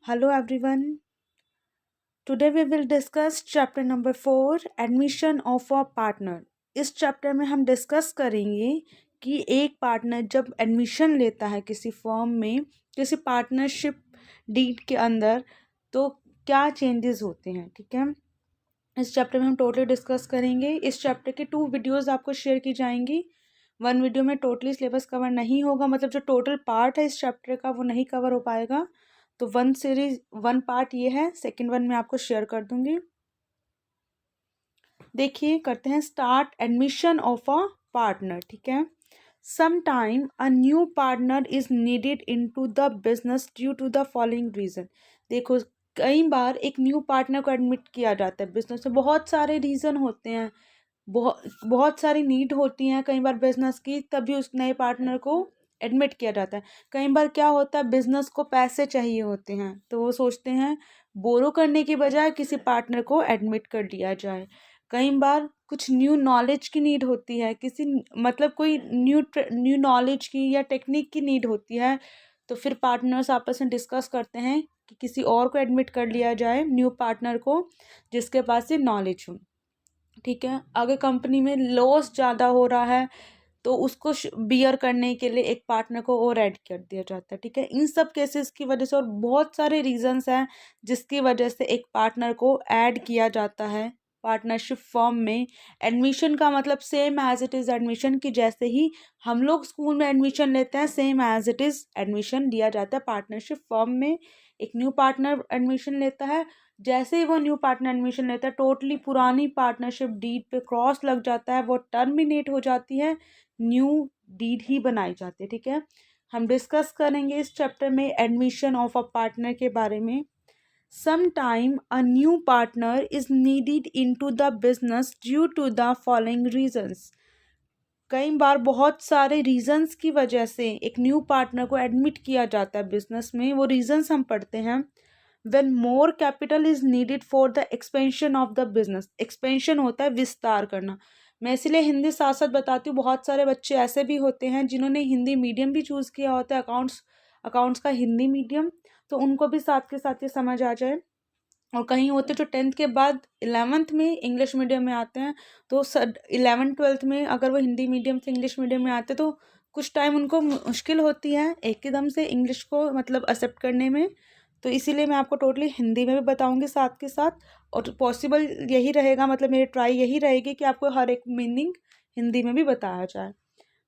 Hello everyone. Today we will discuss chapter number 4 admission of a partner. इस chapter में हम discuss करेंगे कि एक पार्टनर जब एडमिशन लेता है किसी फर्म में, किसी पार्टनरशिप डीड के अंदर, तो क्या चेंजेस होते हैं। ठीक है, इस चैप्टर में हम टोटली डिस्कस करेंगे। इस चैप्टर के 2 वीडियोस आपको शेयर की जाएंगी। 1 वीडियो में टोटली सिलेबस कवर नहीं होगा, मतलब जो टोटल पार्ट है इस चैप्टर का वो नहीं कवर हो पाएगा। तो 1 पार्ट ये है, सेकंड वन मैं आपको शेयर कर दूंगी। देखिए, करते हैं start admission of a partner. ठीक है, some time a new partner is needed into the business due to the following reason. देखो, कई बार एक न्यू पार्टनर को एडमिट किया जाता है बिजनेस में। बहुत सारे रीज़न होते हैं, बहुत बहुत सारी नीड होती हैं कई बार बिजनेस की, तभी उस नए पार्टनर को एडमिट किया जाता है। कई बार क्या होता है, बिजनेस को पैसे चाहिए होते हैं, तो वो सोचते हैं बोरो करने की बजाय किसी पार्टनर को एडमिट कर लिया जाए। कई बार कुछ न्यू नॉलेज की नीड होती है, किसी मतलब कोई न्यू नॉलेज की या टेक्निक की नीड होती है, तो फिर पार्टनर्स आपस में डिस्कस करते हैं कि किसी और को एडमिट कर लिया जाए, न्यू पार्टनर को, जिसके पास ये नॉलेज हो। ठीक है, अगर कंपनी में लॉस ज़्यादा हो रहा है तो उसको बियर करने के लिए एक पार्टनर को और ऐड कर दिया जाता है। ठीक है, इन सब केसेस की वजह से और बहुत सारे रीजंस हैं जिसकी वजह से एक पार्टनर को ऐड किया जाता है पार्टनरशिप फॉर्म में। एडमिशन का मतलब same as it is admission की, जैसे ही हम लोग स्कूल में एडमिशन लेते हैं same as it is admission दिया जाता है पार्टनरशिप फॉर्म में। एक न्यू पार्टनर एडमिशन लेता है, जैसे ही वो न्यू पार्टनर एडमिशन लेता है टोटली पुरानी पार्टनरशिप डीड पे क्रॉस लग जाता है, वो टर्मिनेट हो जाती है, न्यू डीड ही बनाई जाती है। ठीक है, हम डिस्कस करेंगे इस चैप्टर में एडमिशन ऑफ अ पार्टनर के बारे में। Some time a new partner is needed into the business due to the following reasons. कई बार बहुत सारे रीजंस की वजह से एक न्यू पार्टनर को एडमिट किया जाता है बिजनेस में। वो रीजंस हम पढ़ते हैं। when more capital is needed for the expansion of the business। expansion होता है विस्तार करना। मैं इसलिए हिंदी साथ साथ बताती हूँ, बहुत सारे बच्चे ऐसे भी होते हैं जिन्होंने हिंदी मीडियम भी चूज़ किया होता है, अकाउंट्स का हिंदी मीडियम, तो उनको भी साथ के साथ ये समझ आ जाए। और कहीं होते जो 10th के बाद 11th में इंग्लिश मीडियम में आते हैं, तो 11th 12th में अगर वो हिंदी मीडियम से इंग्लिश मीडियम में आते तो कुछ टाइम उनको मुश्किल होती है एकदम से इंग्लिश को मतलब एक्सेप्ट करने में। तो इसीलिए मैं आपको टोटली हिंदी में भी बताऊंगी साथ के साथ, और पॉसिबल यही रहेगा, मतलब मेरी ट्राई यही रहेगी कि आपको हर एक मीनिंग हिंदी में भी बताया जाए।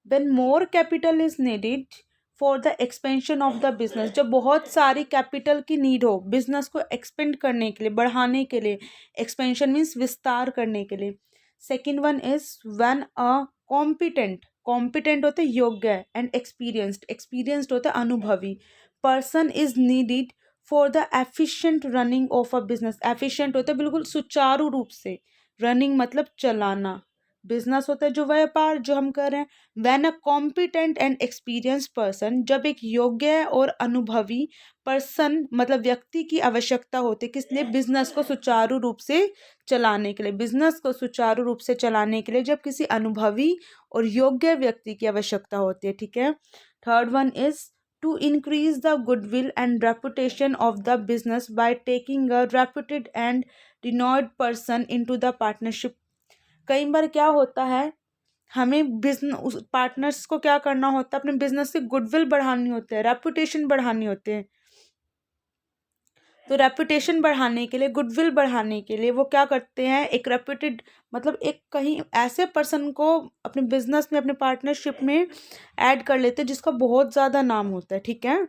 when more capital is needed for the expansion of the business। जब बहुत सारी कैपिटल की नीड हो बिजनेस को एक्सपेंड करने के लिए, बढ़ाने के लिए, एक्सपेंशन मीन्स विस्तार करने के लिए। Second one is when a competent होते योग्य, एंड एक्सपीरियंस्ड होता है अनुभवी, person is needed for the efficient running of a business. Efficient होता है बिल्कुल सुचारू रूप से, रनिंग मतलब चलाना, बिजनेस होता है जो व्यापार जो हम कर रहे हैं। When a competent and experience person, जब एक योग्य और अनुभवी पर्सन मतलब व्यक्ति की आवश्यकता होती है, किस लिए, बिजनेस को सुचारू रूप से चलाने के लिए। बिजनेस को सुचारू रूप से चलाने के लिए जब किसी अनुभवी और योग्य व्यक्ति की आवश्यकता होती है। ठीक है, third one is to increase the goodwill and reputation of the business by taking a reputed and renowned person into the partnership. कई बार क्या होता है, हमें बिजनेस पार्टनर्स को क्या करना होता है, अपने बिजनेस की गुडविल बढ़ानी होती है, रेपुटेशन बढ़ानी होती है। तो रेपुटेशन बढ़ाने के लिए, गुडविल बढ़ाने के लिए वो क्या करते हैं, एक रेपुटेड मतलब एक कहीं ऐसे पर्सन को अपने बिजनेस में, अपने पार्टनरशिप में ऐड कर लेते हैं जिसका बहुत ज़्यादा नाम होता है। ठीक है,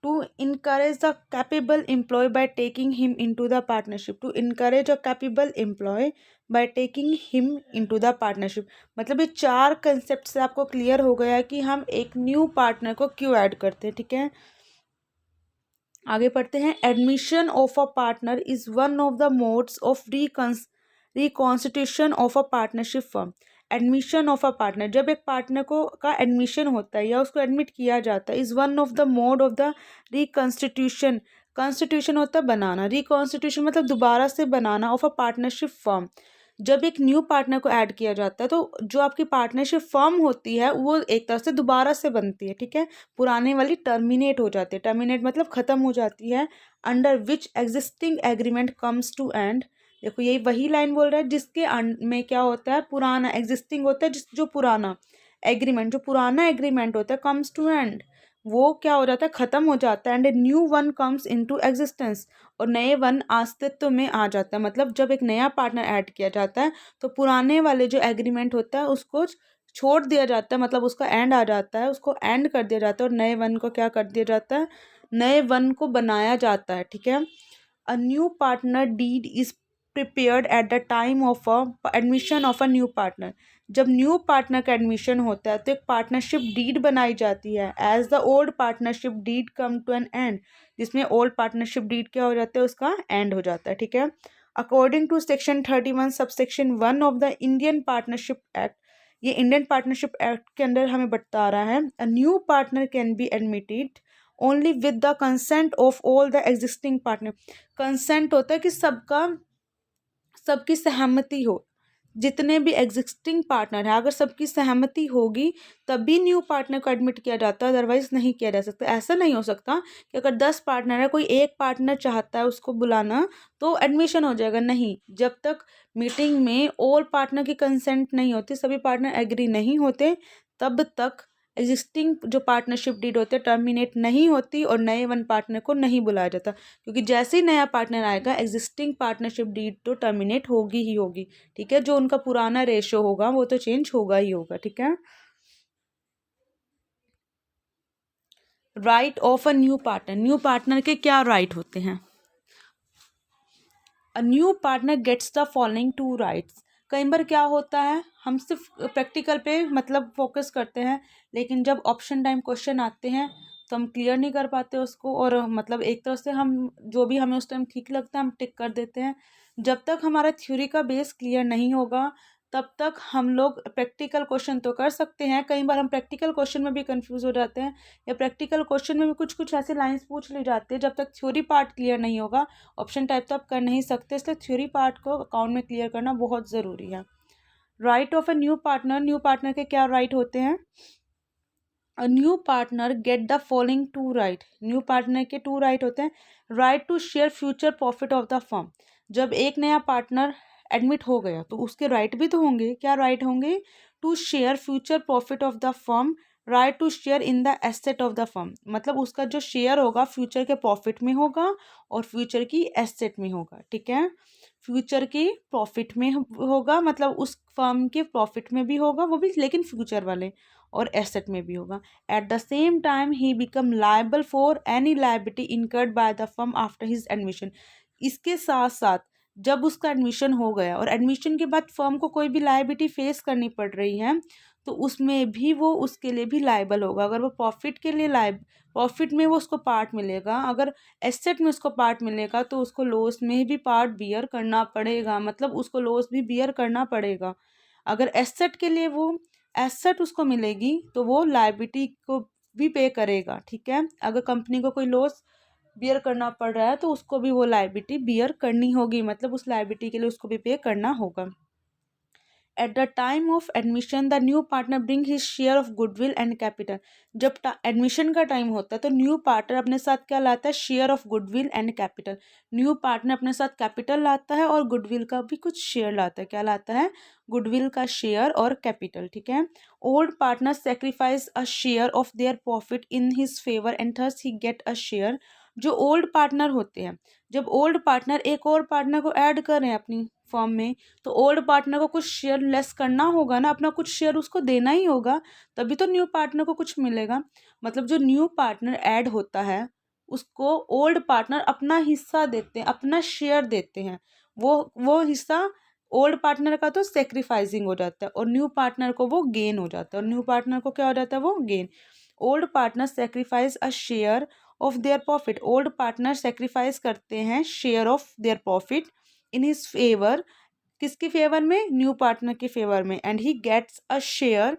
to encourage the capable employee by taking him into the partnership। to encourage a capable employee by taking him into the partnership। मतलब ये 4 कंसेप्ट से आपको क्लियर हो गया है कि हम एक न्यू पार्टनर को क्यों ऐड करते हैं। ठीक है, आगे पढ़ते हैं। Admission of a partner is one of the modes of reconstitution of a partnership firm. Admission of a partner, जब एक पार्टनर को का एडमिशन होता है या उसको एडमिट किया जाता है, is one of the mode of the reconstitution. Constitution होता है बनाना, रिकॉन्स्टिट्यूशन मतलब दोबारा से बनाना, ऑफ अ पार्टनरशिप फर्म। जब एक न्यू पार्टनर को ऐड किया जाता है तो जो आपकी पार्टनरशिप फर्म होती है वो एक तरह से दोबारा से बनती है, ठीक है। पुराने वाली टर्मिनेट हो जाती है, टर्मिनेट मतलब ख़त्म हो जाती है। Under which existing agreement comes to end. देखो यही वही लाइन बोल रहा है जिसके में क्या होता है, पुराना एग्जिस्टिंग होता है, जो पुराना एग्रीमेंट, जो पुराना एग्रीमेंट होता है कम्स टू एंड, वो क्या हो जाता है, ख़त्म हो जाता है। And a new one comes into existence, और नए वन अस्तित्व में आ जाता है। मतलब जब एक नया पार्टनर ऐड किया जाता है तो पुराने वाले जो एग्रीमेंट होता है उसको छोड़ दिया जाता है, मतलब उसका एंड आ जाता है, उसको एंड कर दिया जाता है, और नए वन को क्या कर दिया जाता है, नए वन को बनाया जाता है, ठीक है। A new partner deed is prepared at the time of admission of a new partner. जब न्यू पार्टनर का एडमिशन होता है तो एक पार्टनरशिप डीड बनाई जाती है as the old partnership deed come to an end, जिसमें ओल्ड पार्टनरशिप डीड क्या हो जाता है, उसका एंड हो जाता है, ठीक है। According to section 31 subsection 1 of the Indian partnership act, ये इंडियन पार्टनरशिप एक्ट के अंदर हमें बता रहा है, a new partner can be admitted only with the consent of all the existing partner. Consent होता है कि सबकी सहमति हो, जितने भी एग्जिस्टिंग पार्टनर है अगर सबकी सहमति होगी तभी न्यू पार्टनर को एडमिट किया जाता है, अदरवाइज नहीं किया जा सकता। ऐसा नहीं हो सकता कि अगर 10 पार्टनर है कोई एक पार्टनर चाहता है उसको बुलाना तो एडमिशन हो जाएगा, नहीं। जब तक मीटिंग में ऑल पार्टनर की कंसेंट नहीं होती, सभी पार्टनर एग्री नहीं होते, तब तक एग्जिस्टिंग जो पार्टनरशिप डीड होते हैं टर्मिनेट नहीं होती और नए वन पार्टनर को नहीं बुलाया जाता, क्योंकि जैसे ही नया पार्टनर आएगा एग्जिस्टिंग पार्टनरशिप डीड तो टर्मिनेट होगी ही होगी, ठीक है। जो उनका पुराना रेशो होगा वो तो चेंज होगा ही होगा, ठीक है। Right of a new partner, new partner के क्या राइट होते हैं। A new partner gets the following two rights. कई बार क्या होता है हम सिर्फ प्रैक्टिकल पे मतलब फोकस करते हैं, लेकिन जब ऑप्शन टाइम क्वेश्चन आते हैं तो हम क्लियर नहीं कर पाते उसको, और मतलब एक तरह से हम जो भी हमें उस टाइम ठीक लगता है हम टिक कर देते हैं। जब तक हमारा थ्योरी का बेस क्लियर नहीं होगा तब तक हम लोग प्रैक्टिकल क्वेश्चन तो कर सकते हैं, कई बार हम प्रैक्टिकल क्वेश्चन में भी कंफ्यूज हो जाते हैं, या प्रैक्टिकल क्वेश्चन में भी कुछ कुछ ऐसे लाइंस पूछ ली जाती है, जब तक थ्योरी पार्ट क्लियर नहीं होगा ऑप्शन टाइप तो आप कर नहीं सकते, इसलिए थ्योरी पार्ट को अकाउंट में क्लियर करना बहुत ज़रूरी है। Right of a new partner, new partner के क्या राइट होते हैं। A new partner get the following two right, new partner के टू राइट होते हैं। Right to share future profit of the firm, जब एक नया पार्टनर एडमिट हो गया तो उसके राइट भी तो होंगे, क्या राइट होंगे, to share future profit of the firm, right to share in the asset of the firm, मतलब उसका जो शेयर होगा फ्यूचर के प्रॉफिट में होगा और फ्यूचर की एसेट में होगा, ठीक है। फ्यूचर की प्रॉफिट में होगा, मतलब उस फर्म के प्रॉफिट में भी होगा वो भी, लेकिन फ्यूचर वाले, और एसेट में भी होगा। At the same time he become liable for any liability incurred by the firm after his admission. इसके साथ साथ जब उसका एडमिशन हो गया और एडमिशन के बाद फर्म को कोई भी लायबिलिटी फेस करनी पड़ रही है तो उसमें भी वो उसके लिए भी लायबल होगा। अगर वो प्रॉफिट के लिए प्रॉफिट में वो उसको पार्ट मिलेगा, अगर एसेट में उसको पार्ट मिलेगा तो उसको लॉस में भी पार्ट बियर करना पड़ेगा, मतलब उसको लॉस भी बियर करना पड़ेगा। अगर एसेट के लिए वो एसेट उसको मिलेगी तो वो लायबिलिटी को भी पे करेगा, ठीक है। अगर कंपनी को कोई लॉस बियर करना पड़ रहा है तो उसको भी वो लायबिलिटी बियर करनी होगी, मतलब उस लायबिलिटी के लिए उसको भी पे करना होगा। Eight the time of admission the new partner bring his share of goodwill and capital. जब एडमिशन का टाइम होता है तो न्यू पार्टनर अपने साथ क्या लाता है, share of goodwill and capital. New partner अपने साथ कैपिटल लाता है और गुडविल का भी कुछ शेयर लाता है, क्या लाता है, गुडविल का शेयर और कैपिटल, ठीक है। Old partner sacrifice a share of their profit in his favour and thus he get a share. जो ओल्ड पार्टनर होते हैं, जब ओल्ड पार्टनर एक और पार्टनर को ऐड करें अपनी फर्म में तो ओल्ड पार्टनर को कुछ शेयर लेस करना होगा ना, अपना कुछ शेयर उसको देना ही होगा, तभी तो न्यू पार्टनर को कुछ मिलेगा। मतलब जो न्यू पार्टनर ऐड होता है उसको ओल्ड पार्टनर अपना हिस्सा देते हैं, अपना शेयर देते हैं, वो हिस्सा ओल्ड पार्टनर का तो सेक्रीफाइसिंग हो जाता है और न्यू पार्टनर को वो गेन हो जाता है, और न्यू पार्टनर को क्या हो जाता है, वो gain. Old partner sacrifice a share of their profit, old partner sacrifice करते हैं share of their profit in his favour, किसके फेवर में, न्यू पार्टनर के फेवर में, and he gets a share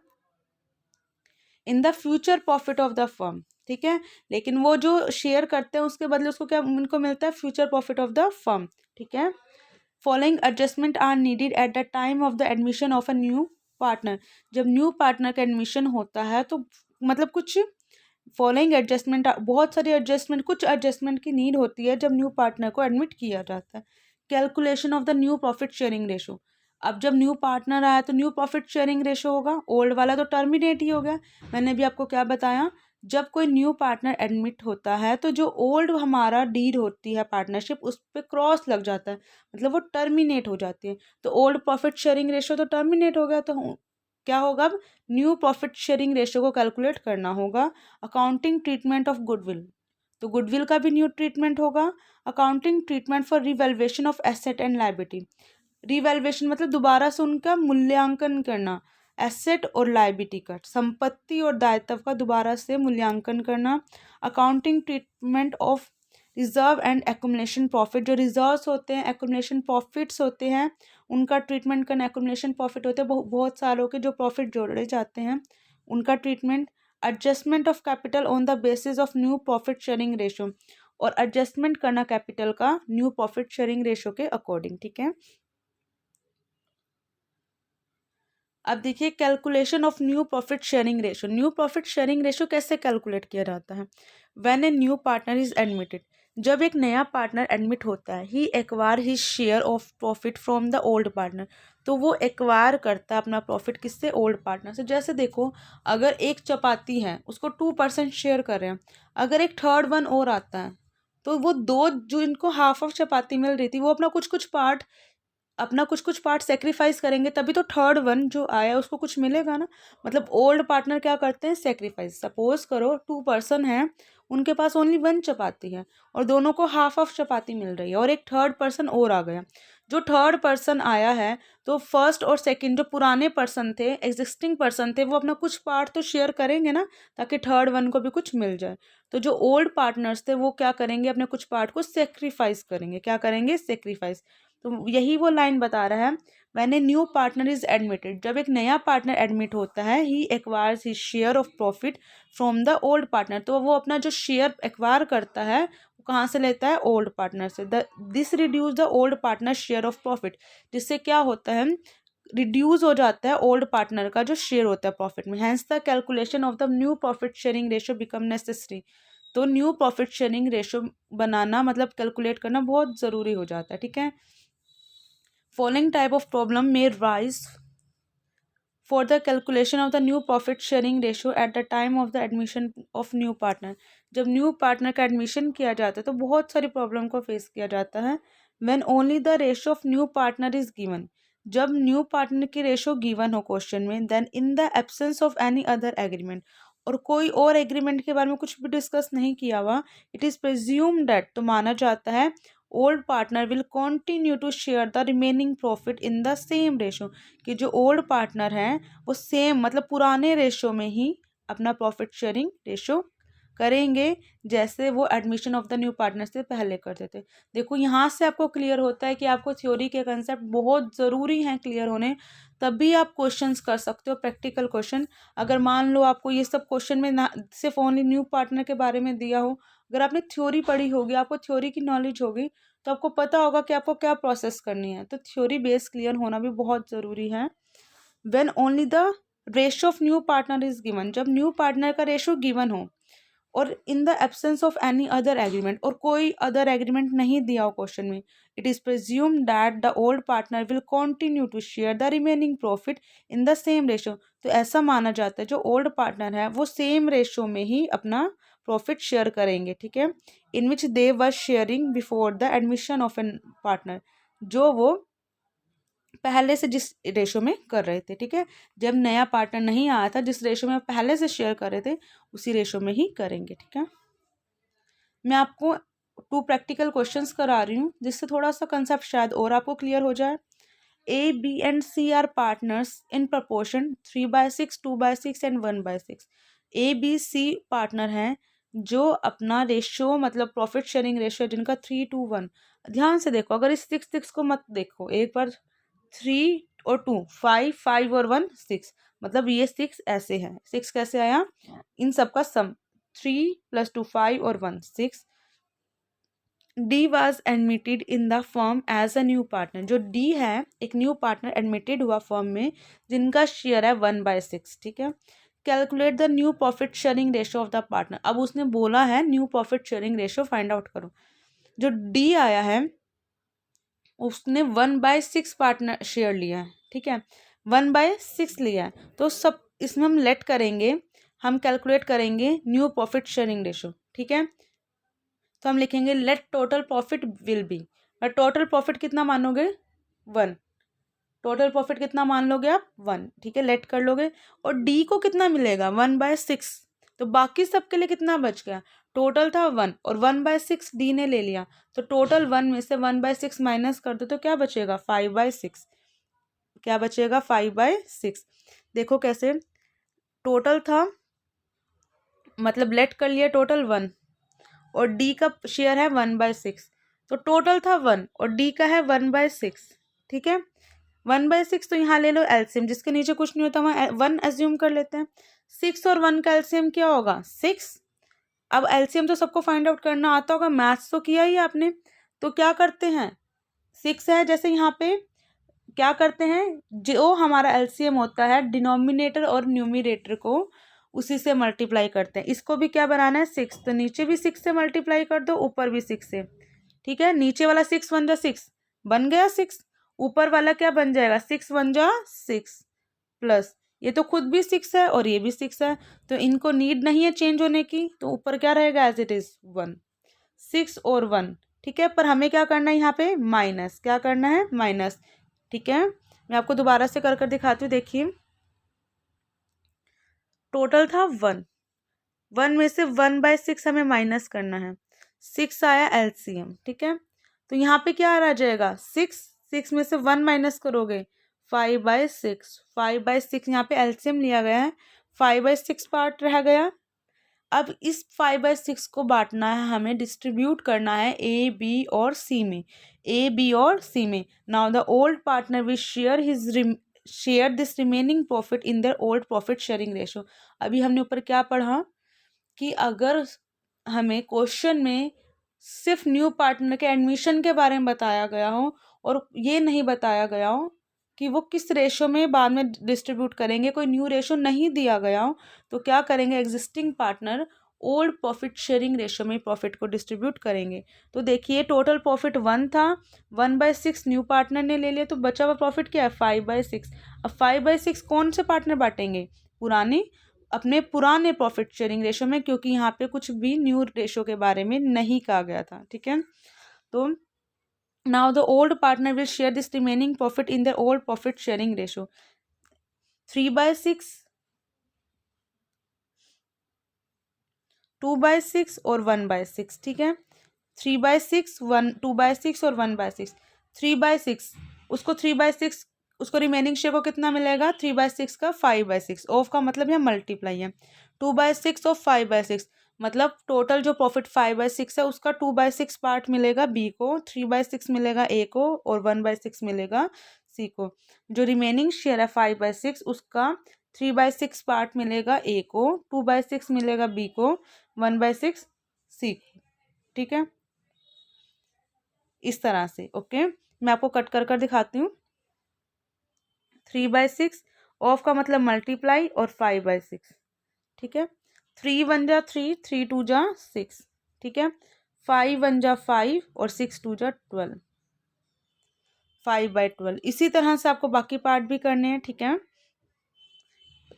in the future profit of the firm, ठीक है। लेकिन वो जो शेयर करते हैं उसके बदले उसको क्या उनको मिलता है, future profit of the firm, ठीक है। Following adjustment are needed at the time of the admission of a new partner. जब न्यू पार्टनर का एडमिशन होता है तो मतलब कुछ फॉलोइंग एडजस्टमेंट, बहुत सारी एडजस्टमेंट, कुछ एडजस्टमेंट की नीड होती है जब न्यू पार्टनर को एडमिट किया जाता है। Calculation of the new profit sharing ratio. अब जब न्यू पार्टनर आया तो न्यू प्रॉफिट शेयरिंग रेशो होगा, ओल्ड वाला तो टर्मिनेट ही हो गया। मैंने भी आपको क्या बताया, जब कोई न्यू पार्टनर एडमिट होता है तो जो ओल्ड हमारा डीड होती है पार्टनरशिप उस पर क्रॉस लग जाता है, मतलब वो टर्मिनेट हो जाती है। तो ओल्ड प्रॉफिट शेयरिंग रेशो तो टर्मिनेट हो गया, तो क्या होगा, अब न्यू प्रॉफिट शेयरिंग रेशो को कैलकुलेट करना होगा। अकाउंटिंग ट्रीटमेंट ऑफ गुडविल, तो गुडविल का भी न्यू ट्रीटमेंट होगा। Accounting treatment for revaluation of asset and liability. Revaluation मतलब दोबारा से उनका मूल्यांकन करना, एसेट और लायबिलिटी का, संपत्ति और दायित्व का दोबारा से मूल्यांकन करना। Accounting treatment of reserve and accumulation profit, जो रिजर्व्स होते हैं, एक्युमुलेशन प्रॉफिट्स होते हैं, उनका ट्रीटमेंट करना। एक्युमुलेशन प्रॉफिट होते हैं बहुत सालों के जो प्रॉफिट जोड़े जाते हैं, उनका treatment. Adjustment of capital on the basis of new profit sharing ratio, और एडजस्टमेंट करना कैपिटल का न्यू प्रॉफिट शेयरिंग रेशो के अकॉर्डिंग, ठीक है। अब देखिए calculation of new profit sharing ratio. New profit sharing ratio कैसे कैलकुलेट किया जाता है। When a new partner is admitted, जब एक नया पार्टनर एडमिट होता है, he acquire his share of profit from the old partner, तो वो एक्वायर करता है अपना प्रॉफिट किससे, ओल्ड पार्टनर से। जैसे देखो, अगर एक चपाती है उसको 2% शेयर कर रहे हैं, अगर एक थर्ड वन और आता है तो वो दो जो इनको हाफ ऑफ चपाती मिल रही थी वो अपना कुछ कुछ पार्ट सेक्रीफाइस करेंगे, तभी तो थर्ड वन जो आया उसको कुछ मिलेगा ना। मतलब ओल्ड पार्टनर क्या करते हैं, सेक्रीफाइस। सपोज करो 2 पर्सन है, उनके पास ओनली 1 चपाती है और दोनों को हाफ ऑफ चपाती मिल रही है, और एक थर्ड पर्सन और आ गया। जो थर्ड पर्सन आया है तो फर्स्ट और सेकंड जो पुराने पर्सन थे, एग्जिस्टिंग पर्सन थे, वो अपना कुछ पार्ट तो शेयर करेंगे ना, ताकि थर्ड वन को भी कुछ मिल जाए। तो जो ओल्ड पार्टनर्स थे वो क्या करेंगे, अपने कुछ पार्ट को सेक्रीफाइस करेंगे। क्या करेंगे, सेक्रीफाइस। तो यही वो लाइन बता रहा है, when a new partner is admitted, जब एक नया पार्टनर एडमिट होता है, he acquires his share of profit from the old partner, तो वो अपना जो शेयर एक्वायर करता है वो कहाँ से लेता है, ओल्ड पार्टनर से। This reduce the old partner share of profit, जिससे क्या होता है, रिड्यूस हो जाता है ओल्ड पार्टनर का जो शेयर होता है प्रॉफिट में। Hence the calculation of the new profit sharing ratio become necessary, तो न्यू प्रॉफिट शेयरिंग रेशो बनाना मतलब कैलकुलेट करना बहुत ज़रूरी हो जाता है, ठीक है। Following type of problem may rise for the calculation of the new profit sharing ratio at the time of the admission of new partner। जब न्यू पार्टनर का एडमिशन किया जाता है तो बहुत सारी प्रॉब्लम को फेस किया जाता है। When only the ratio of new partner is given, जब न्यू पार्टनर की रेशो गिवन हो क्वेश्चन में, then in the absence of any other agreement, और कोई और एग्रीमेंट के बारे में कुछ भी डिस्कस नहीं किया हुआ, इट इज़ प्रिज्यूम डेट, तो माना जाता है, old partner will continue to share the remaining profit in the same ratio, कि जो ओल्ड पार्टनर हैं वो सेम मतलब पुराने रेशो में ही अपना प्रॉफिट शेयरिंग रेशो करेंगे, जैसे वो admission of the new partner से पहले करते थे। देखो यहाँ से आपको क्लियर होता है कि आपको थ्योरी के कंसेप्ट बहुत ज़रूरी हैं क्लियर होने, तभी आप क्वेश्चंस कर सकते हो, प्रैक्टिकल क्वेश्चन। अगर मान लो आपको ये सब क्वेश्चन में ना सिर्फ ओनली न्यू पार्टनर के बारे में दिया हो, अगर आपने थ्योरी पढ़ी होगी, आपको थ्योरी की नॉलेज होगी, तो आपको पता होगा कि आपको क्या प्रोसेस करनी है। तो थ्योरी बेस क्लियर होना भी बहुत ज़रूरी है। When only the ratio of new partner is given, जब न्यू पार्टनर का रेशो गिवन हो और in the absence of any other agreement, और कोई अदर एग्रीमेंट नहीं दिया हो क्वेश्चन में, it is presume that the old partner will continue to share the remaining profit in the same ratio, तो ऐसा माना जाता है जो ओल्ड पार्टनर है वो सेम रेशो में ही अपना प्रॉफिट शेयर करेंगे, ठीक है। In which they were sharing before the admission of an partner, जो वो पहले से जिस रेशो में कर रहे थे, ठीक है। जब नया पार्टनर नहीं आया था, जिस रेशो में पहले से शेयर कर रहे थे उसी रेशो में ही करेंगे, ठीक है। मैं आपको 2 प्रैक्टिकल क्वेश्चंस करा रही हूँ जिससे थोड़ा सा कंसेप्ट शायद और आपको क्लियर हो जाए। A B and C are partners in proportion 3/6, 2/6 and 1/6। A B C partner हैं जो अपना रेशो मतलब प्रॉफिट शेयरिंग रेशो जिनका 3:1। ध्यान से देखो, अगर इस 6 को मत देखो, एक बार 3 और 2, 5, 5 और 1, 6, मतलब ये 6 ऐसे है। 6 कैसे आया, इन सब का सम 3 + 2 5 और 1 6, D was admitted in the firm as a new partner. जो डी है एक न्यू पार्टनर एडमिटेड हुआ फर्म में जिनका शेयर है 1/6, ठीक है। Calculate the new profit sharing ratio of the partner. अब उसने बोला है new profit sharing ratio find out करो। जो डी आया है उसने 1/6 पार्टनर शेयर लिया है, ठीक है, 1/6 लिया है। तो सब इसमें हम लेट करेंगे, हम कैलकुलेट करेंगे न्यू प्रॉफिट शेयरिंग रेशियो, ठीक है। तो हम लिखेंगे let total profit will be, और टोटल प्रॉफिट कितना मानोगे 1, टोटल प्रॉफिट कितना मान लोगे आप 1, ठीक है, लेट कर लोगे। और डी को कितना मिलेगा 1/6, तो बाकी सबके लिए कितना बच गया, टोटल था 1 और 1/6 डी ने ले लिया, तो टोटल 1 में से 1/6 माइनस कर दो तो क्या बचेगा 5/6, क्या बचेगा 5/6। देखो कैसे, टोटल था मतलब लेट कर लिया टोटल 1 और डी का शेयर है 1/6, तो टोटल था 1 और डी का है 1/6, ठीक है। 1/6 तो यहाँ ले लो एलसीएम, जिसके नीचे कुछ नहीं होता वहाँ 1 एज्यूम कर लेते हैं। 6 और 1 का एलसीएम क्या होगा 6। अब एलसीएम तो सबको फाइंड आउट करना आता होगा, मैथ्स तो किया ही आपने, तो क्या करते हैं 6 है जैसे यहाँ पे क्या करते हैं, जो हमारा एलसीएम होता है डिनोमिनेटर और न्यूमिनेटर को उसी से मल्टीप्लाई करते हैं। इसको भी क्या बनाना है 6, तो नीचे भी 6 से मल्टीप्लाई कर दो, ऊपर भी 6 से, ठीक है। नीचे वाला 6 1 जा 6 बन गया 6, ऊपर वाला क्या बन जाएगा 6 1 जा 6 प्लस ये तो खुद भी 6 है और ये भी 6 है, तो इनको नीड नहीं है चेंज होने की, तो ऊपर क्या रहेगा एज इट इज 1, 6 और 1, ठीक है। पर हमें क्या करना है यहाँ पे माइनस, क्या करना है माइनस, ठीक है। मैं आपको दोबारा से कर कर दिखाती हूँ, देखिए टोटल था 1 में से 1/6 हमें माइनस करना है, 6 आया एलसीएम, ठीक है। तो यहाँ पे क्या आ जाएगा 6 में से 1 माइनस करोगे 5/6, 5/6 यहाँ पे एलसीएम लिया गया है, 5/6 पार्ट रह गया। अब इस 5/6 को बांटना है हमें, डिस्ट्रीब्यूट करना है ए बी और सी में, ए बी और सी में। Now the old partner will share this remaining profit in their old profit sharing ratio. अभी हमने ऊपर क्या पढ़ा कि अगर हमें क्वेश्चन में सिर्फ न्यू पार्टनर के एडमिशन के बारे में बताया गया हो और ये नहीं बताया गया हो कि वो किस रेशो में बाद में डिस्ट्रीब्यूट करेंगे, कोई न्यू रेशो नहीं दिया गया हो, तो क्या करेंगे existing partner old profit sharing ratio में प्रॉफिट को डिस्ट्रीब्यूट करेंगे। तो देखिए टोटल प्रॉफिट 1 था, 1/6 न्यू पार्टनर ने ले लिया, तो बचा हुआ प्रॉफिट क्या है 5/6। अब 5/6 कौन से पार्टनर बांटेंगे, अपने पुराने प्रॉफिट शेयरिंग रेशो में, क्योंकि यहाँ पे कुछ भी न्यू रेशो के बारे में नहीं कहा गया था, ठीक है। तो now the old partner will share this remaining profit in the old profit sharing ratio. 3/6, 2/6 और 1/6, ठीक है। 3/6 2/6 और 1/6। 3/6 उसको 3/6 उसको रिमेनिंग शेयर को कितना मिलेगा 3/6 का 5/6, ऑफ का मतलब यहाँ मल्टीप्लाई है, 2/6 और 5/6 मतलब टोटल जो प्रॉफिट 5/6 है उसका 2/6 पार्ट मिलेगा बी को, 3/6 मिलेगा ए को और 1/6 मिलेगा सी को। जो रिमेनिंग शेयर है 5/6 उसका 3/6 पार्ट मिलेगा ए को, 2/6 मिलेगा बी को, 1/6 सी को, ठीक है। इस तरह से ओके, मैं आपको कट कर कर दिखाती हूँ। 3/6 ऑफ का मतलब मल्टीप्लाई और 5/6, ठीक है। 3 1 जा 3, 3 2 जा 6, ठीक है। 5 1 जा 5 और 6 2 जा 12, 5/12। इसी तरह से आपको बाकी पार्ट भी करने हैं, ठीक है।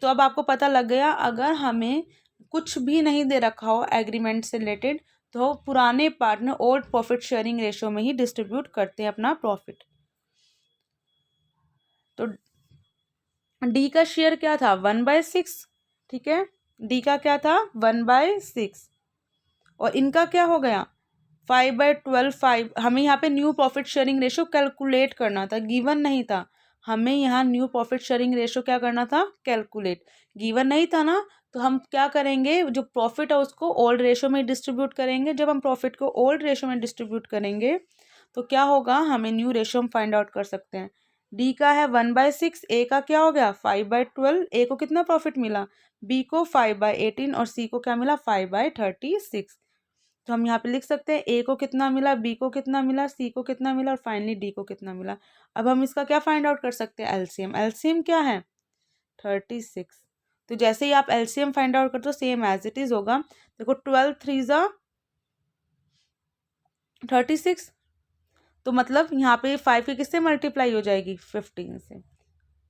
तो अब आपको पता लग गया अगर हमें कुछ भी नहीं दे रखा हो एग्रीमेंट से रिलेटेड तो पुराने partner old profit sharing ratio में ही डिस्ट्रीब्यूट करते हैं अपना प्रॉफिट। तो डी का शेयर क्या था 1/6, ठीक है, डी का क्या था 1/6 और इनका क्या हो गया 5/12। 5 हमें यहाँ पे new profit sharing ratio calculate करना था, गिवन नहीं था। हमें यहाँ न्यू प्रॉफिट शेयरिंग रेशो क्या करना था कैलकुलेट, गिवन नहीं था ना, तो हम क्या करेंगे जो प्रॉफिट है उसको ओल्ड रेशो में डिस्ट्रीब्यूट करेंगे। जब हम प्रॉफिट को ओल्ड रेशो में डिस्ट्रीब्यूट करेंगे तो क्या होगा हमें न्यू रेशो हम फाइंड आउट कर सकते हैं। डी का है 1/6, ए का क्या हो गया 5/12, ए को कितना प्रॉफिट मिला बी को 5/18 और सी को क्या मिला 5/36। तो हम यहाँ पे लिख सकते हैं ए को कितना मिला, बी को कितना मिला, सी को कितना मिला और फाइनली डी को कितना मिला। अब हम इसका क्या फाइंड आउट कर सकते हैं, एलसीएम। एलसीएम क्या है 36। तो जैसे ही आप एलसीएम फाइंड आउट करते हो सेम एज इट इज होगा। देखो 12 3 ज़ा 36, तो मतलब यहाँ पे 5 की किससे मल्टीप्लाई हो जाएगी 15 से।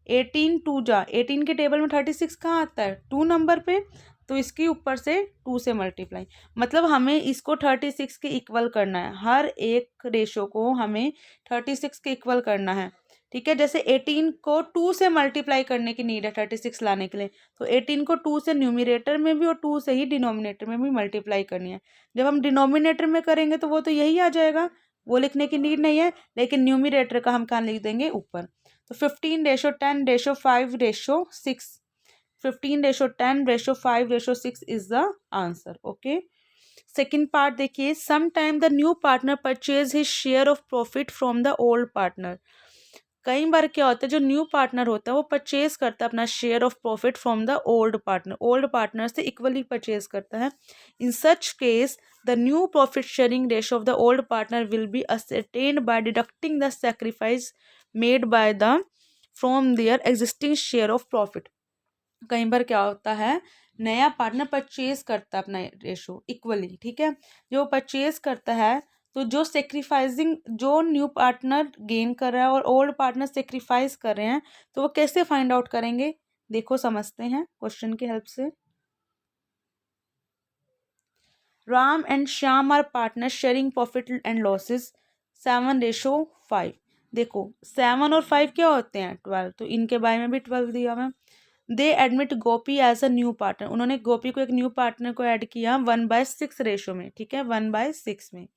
18 2 जा 18 के टेबल में 36 कहाँ आता है 2 नंबर पे, तो इसके ऊपर से 2 से मल्टीप्लाई, मतलब हमें इसको 36 के इक्वल करना है। हर एक रेशो को हमें 36 के इक्वल करना है, ठीक है। जैसे 18 को 2 से मल्टीप्लाई करने की नीड है 36 लाने के लिए, तो 18 को 2 से न्यूमिनेटर में भी और 2 से ही डिनोमिनेटर में भी मल्टीप्लाई करनी है। जब हम डिनोमिनेटर में करेंगे तो वो तो यही आ जाएगा, वो लिखने की नीड नहीं है, लेकिन न्यूमिनेटर का हम कहाँ लिख देंगे ऊपर। तो 15:10:5:6, 15:10:5:6 is the answer. Okay, second part देखिए, some time the new partner purchase his share of profit from the old partner. कई बार क्या होता है, जो न्यू पार्टनर होता है वो परचेज करता है अपना share of profit from the old partner, old partner से इक्वली परचेज करता है। In such case the new profit sharing ratio of the old partner will be ascertained by deducting the sacrifice made by the from their existing share of profit. कई बार क्या होता है, नया partner purchase करता है अपना रेशो इक्वली, ठीक है। जो परचेज करता है तो जो सेक्रीफाइसिंग, जो न्यू पार्टनर गेन कर रहा है और ओल्ड पार्टनर सेक्रीफाइस कर रहे हैं, तो वो कैसे फाइंड आउट करेंगे, देखो समझते हैं क्वेश्चन की हेल्प से। Ram and Shyam are partner sharing profit and losses 7:5। देखो 7 और 5 क्या होते हैं 12, तो इनके बारे में भी 12 दिया हुआ है। They admit Gopi as a new partner, उन्होंने गोपी को एक न्यू पार्टनर को ऐड किया 1/6 रेशो में, ठीक है 1/6 में।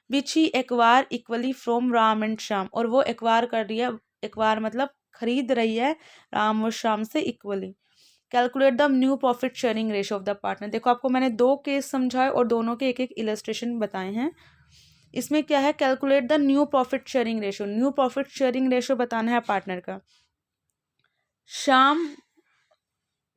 Which he acquire equally from Ram and Shyam, और वो एक्वायर कर रही है, एक्वायर मतलब खरीद रही है राम और श्याम से equally. Calculate the new profit sharing ratio of the partner. देखो आपको मैंने 2 केस समझाए और दोनों के एक एक इलस्ट्रेशन बताए हैं। इसमें क्या है, calculate the new profit sharing ratio, new profit sharing ratio बताना है पार्टनर का। श्याम,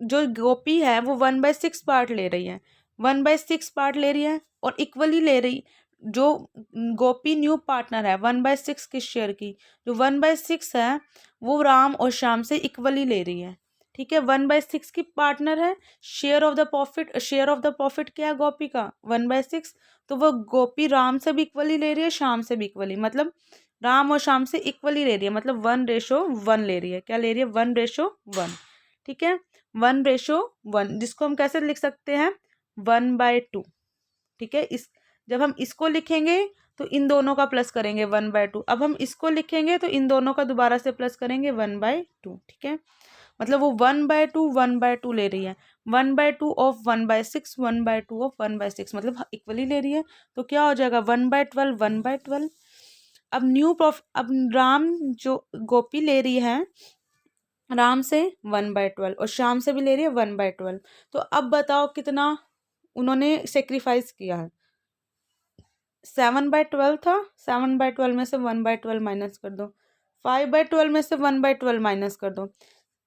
जो गोपी है वो 1/6 पार्ट ले रही है, 1/6 पार्ट ले रही है और इक्वली ले रही। जो गोपी न्यू पार्टनर है 1/6 किस शेयर की, जो 1/6 है वो राम और श्याम से इक्वली ले रही है, ठीक है। 1/6 की पार्टनर है, share of the profit, share of the profit क्या है गोपी का 1/6, तो वो गोपी राम से भी इक्वली ले रही है, श्याम से भी इक्वली, मतलब राम और श्याम से इक्वली ले रही है, मतलब 1:1 ले रही है। क्या ले रही है 1:1, ठीक है 1:1, जिसको हम कैसे लिख सकते हैं 1/2, ठीक है। इस जब हम इसको लिखेंगे तो इन दोनों का प्लस करेंगे 1/2, अब हम इसको लिखेंगे तो इन दोनों का दोबारा से प्लस करेंगे 1/2, ठीक है। मतलब वो 1/2 ले रही है, 1/2 ऑफ 1/6, 1/2 ऑफ 1/6, मतलब इक्वली ले रही है। तो क्या हो जाएगा 1/12, 1/12। अब राम जो गोपी ले रही है राम से 1/12 और श्याम से भी ले रही है 1/12, तो अब बताओ कितना उन्होंने सेक्रीफाइस किया है। 7/12 था, 7/12 में से 1/12 माइनस कर दो, 5/12 में से 1/12 माइनस कर दो,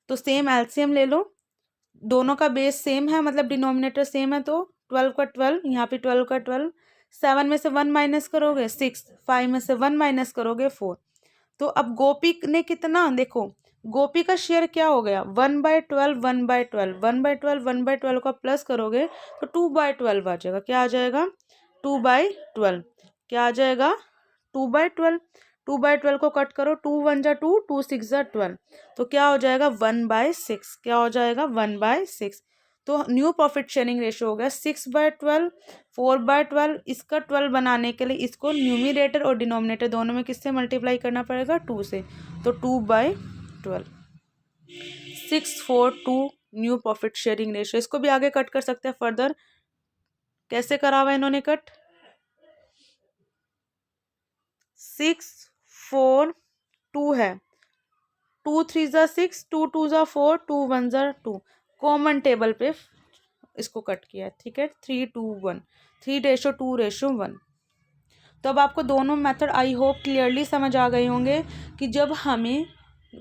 तो सेम एलसीएम ले लो। दोनों का बेस सेम है, मतलब डिनोमिनेटर सेम है, तो 12 का 12, यहाँ पे 12 का 12, 7 में से 1 माइनस करोगे 6, 5 में से 1 माइनस करोगे 4। तो अब गोपी ने कितना, देखो गोपी का शेयर क्या हो गया 1/12, 1/12, 1/12, 1/12 का प्लस करोगे तो 2/12 आ जाएगा। क्या आ जाएगा 2/12, क्या आ जाएगा 2/12, 2/12 को कट करो, 2 1 जा 2, 2 6 जा 12, तो क्या हो जाएगा 1/6, क्या हो जाएगा 1/6। तो न्यू प्रॉफिट शेयरिंग रेशियो हो गया 6/12, 4/12। इसका 12 बनाने के लिए इसको न्यूमिनेटर और डिनोमिनेटर दोनों में किससे मल्टीप्लाई करना पड़ेगा 2 से, तो 2/12, 6 4 2 न्यू प्रॉफिट शेयरिंग रेशियो। इसको भी आगे कट कर सकते हैं फर्दर, कैसे करा हुआ इन्होंने कट, 6 4 2 है, 2 3 जा 6, 2 2 जा 4, 2 1 जा 2, कॉमन टेबल पे इसको कट किया, ठीक है 3 2 1, 3:2:1। तो अब आपको दोनों मेथड आई होप क्लियरली समझ आ गए होंगे कि जब हमें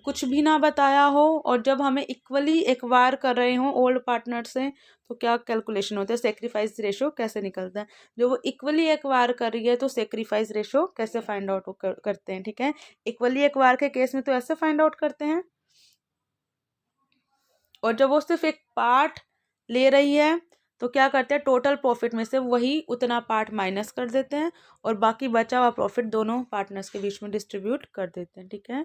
कुछ भी ना बताया हो और जब हमें इक्वली एक्वायर कर रहे हो ओल्ड पार्टनर से, तो क्या कैलकुलेशन होता है, सेक्रीफाइस रेशो कैसे निकलता है। जो वो इक्वली एक्वायर कर रही है तो सेक्रीफाइस रेशो कैसे फाइंड आउट करते हैं, ठीक है। इक्वली एक्वायर के केस में तो ऐसे फाइंड आउट करते हैं, और जब वो सिर्फ एक पार्ट ले रही है तो क्या करते हैं, टोटल प्रॉफिट में से वही उतना पार्ट माइनस कर देते हैं और बाकी बचा हुआ प्रॉफिट दोनों पार्टनर्स के बीच में डिस्ट्रीब्यूट कर देते हैं, ठीक है।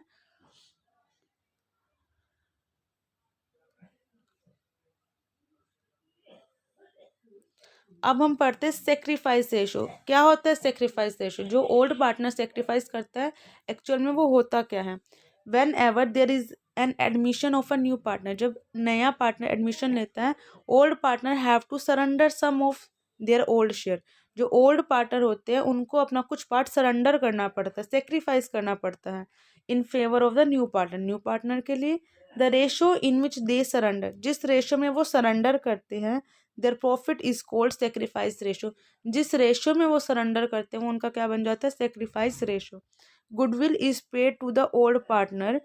अब हम पढ़ते हैं सेक्रीफाइस रेशो। क्या होता है सेक्रीफाइस रेशो, जो ओल्ड पार्टनर सेक्रीफाइस करता है एक्चुअल में वो होता क्या है। Whenever there is an admission of a new partner, जब नया पार्टनर एडमिशन लेता है, old partner have to surrender some of their old share. जो ओल्ड पार्टनर होते हैं उनको अपना कुछ पार्ट सरेंडर करना पड़ता है, सेक्रीफाइस करना पड़ता है इन favour of the new partner, new partner के लिए। The ratio in which they surrender, जिस रेशो में वो सरेंडर करते हैं, their profit is called sacrifice ratio. जिस रेशो में वो सरेंडर करते हैं वो उनका क्या बन जाता है, sacrifice ratio. Goodwill is paid to the old partner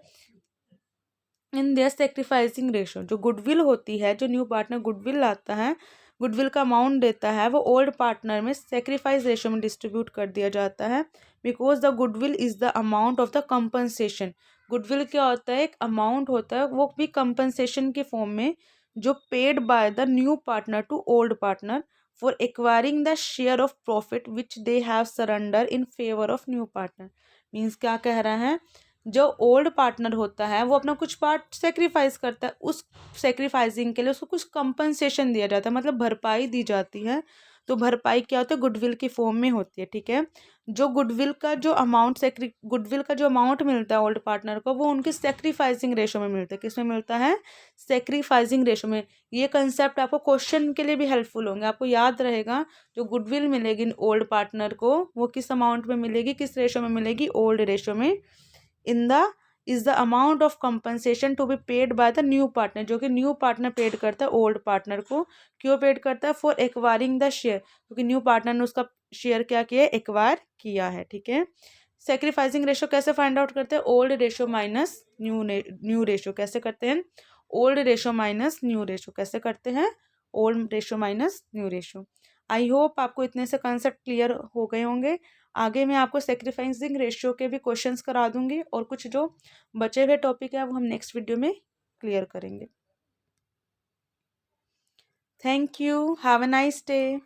in their sacrificing ratio. जो गुडविल होती है, जो न्यू पार्टनर गुडविल लाता है, गुडविल का अमाउंट देता है, वो ओल्ड पार्टनर में सेक्रीफाइस रेशो में डिस्ट्रीब्यूट कर दिया जाता है। Because the goodwill is the amount of the compensation. Goodwill क्या होता है, एक अमाउंट होता है, वो भी कंपनसेशन के फॉर्म में, जो paid by the new partner to old partner for acquiring the share of profit which they have surrender in favour of new partner. Means क्या कह रहा है, जो ओल्ड पार्टनर होता है वो अपना कुछ पार्ट सेक्रीफाइस करता है, उस सेक्रीफाइसिंग के लिए उसको कुछ कंपनसेशन दिया जाता है, मतलब भरपाई दी जाती है। तो भरपाई क्या होता है, गुडविल की फॉर्म में होती है, ठीक है। जो गुडविल का जो अमाउंट गुडविल का जो अमाउंट मिलता है ओल्ड पार्टनर को, वो उनकी सेक्रीफाइसिंग रेशो में मिलता है। किस में मिलता है, सेक्रीफाइसिंग रेशो में। ये कंसेप्ट आपको क्वेश्चन के लिए भी हेल्पफुल होंगे, आपको याद रहेगा। जो गुडविल मिलेगी ओल्ड पार्टनर को वो किस अमाउंट में मिलेगी, किस रेशो में मिलेगी, ओल्ड रेशो में। In the is the amount of compensation to be paid by the new partner, जो कि न्यू पार्टनर पेड करता है ओल्ड पार्टनर को। क्यों पेड करता है, फॉर एक्वायरिंग द शेयर, क्योंकि न्यू पार्टनर ने उसका शेयर क्या किया है, एक्वायर किया है, ठीक है। सेक्रीफाइसिंग रेशो कैसे फाइंड आउट करते हैं, old ratio minus new ratio कैसे करते हैं, old ratio minus new ratio कैसे करते हैं, old ratio minus new ratio. I hope आपको इतने से कंसेप्ट क्लियर हो गए होंगे। आगे मैं आपको सेक्रीफाइसिंग रेशियो के भी क्वेश्चंस करा दूंगी, और कुछ जो बचे हुए टॉपिक है वो हम नेक्स्ट वीडियो में क्लियर करेंगे। Thank you, have a nice day.